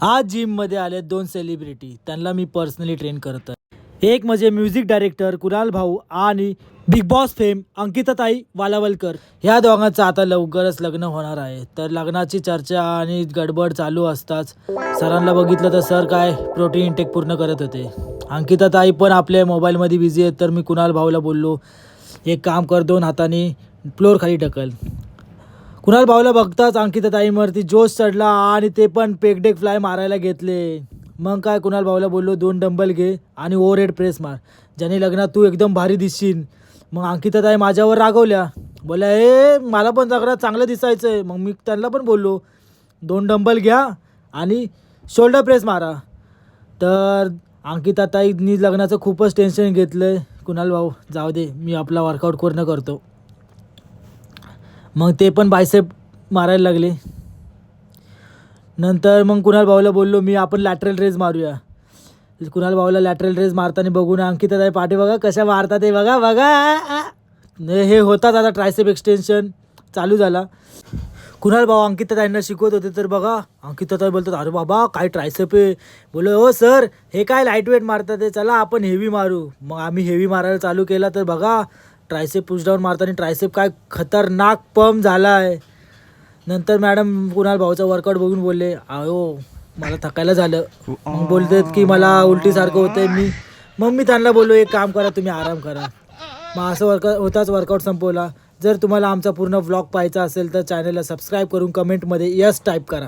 आज जिममध्ये आले 2 सेलिब्रिटी. त्यांना मी पर्सनली ट्रेन करत आहे. एक म्हणजे म्युझिक डायरेक्टर कुणाल भाऊ आणि बिग बॉस फेम अंकिताताई वालावलकर. ह्या दोघांचं आता लवकरच लग्न होणार आहे. तर लग्नाची चर्चा आणि गडबड चालू असताच सरांना बघितलं तर सर काय प्रोटीन इंटेक पूर्ण करत होते. अंकिताताई पण आपल्या मोबाईलमध्ये बिझी आहेत. तर मी कुणाल भाऊला बोललो, एक काम कर, 2 हाताने फ्लोअर खाली ढकल. कुणाल भाऊला बघताच अंकिताताईंवरती जोश चढला आणि ते पण पेकडेक फ्लाय मारायला घेतले. मग काय कुणाल भाऊला बोललो, 2 डंबल घे आणि ओव्हरहेड प्रेस मार, ज्याने लग्नात तू एकदम भारी दिसशील. मग अंकिताताई माझ्यावर रागवल्या, बोलल्या ए मला पण लग्नात चांगलं दिसायचं आहे. मग मी त्यांना पण बोललो 2 डंबल घ्या आणि शोल्डर प्रेस मारा. तर अंकिताताईंनी लग्नाचं खूपच टेन्शन घेतलं आहे. कुणाल भाऊ जाऊ दे, मी आपला वर्कआउट पूर्ण करतो. मग ते पण बायसेप मारायला लागले. नंतर मग कुणाल भाऊला बोललो मी, आपण लॅटरल रेज मारूया. कुणाल भाऊला लॅटरल रेज मारताना बघून अंकिताताई पाठी बघा कशा मारतात ते बघा बघा. हे होताच आता ट्रायसेप एक्सटेन्शन चालू झाला. कुणाल भाऊ अंकिताताईंना शिकवत होते तर बघा अंकिताताई बोलतात, अरे बाबा काय ट्रायसेप आहे. बोलो हो सर, हे काय लाईट वेट मारतात आहे, चला आपण हेवी मारू. मग आम्ही हेवी मारायला चालू केला तर बघा ट्रायसेप पुशडाऊन मारताना ट्रायसेप काय खतरनाक पंप झाला आहे. नंतर मॅडम कुणाल भाऊचा वर्कआउट बघून बोलले, अहो मला थकायला झालं. मग बोलतात की मला उलटीसारखं होतं आहे. मग मी त्यांना बोललो, एक काम करा, तुम्ही आराम करा. मग असं वर्कआउट संपवला. जर तुम्हाला आमचा पूर्ण व्लॉग पाहायचा असेल तर चॅनलला सबस्क्राईब करून कमेंटमध्ये यस टाईप करा.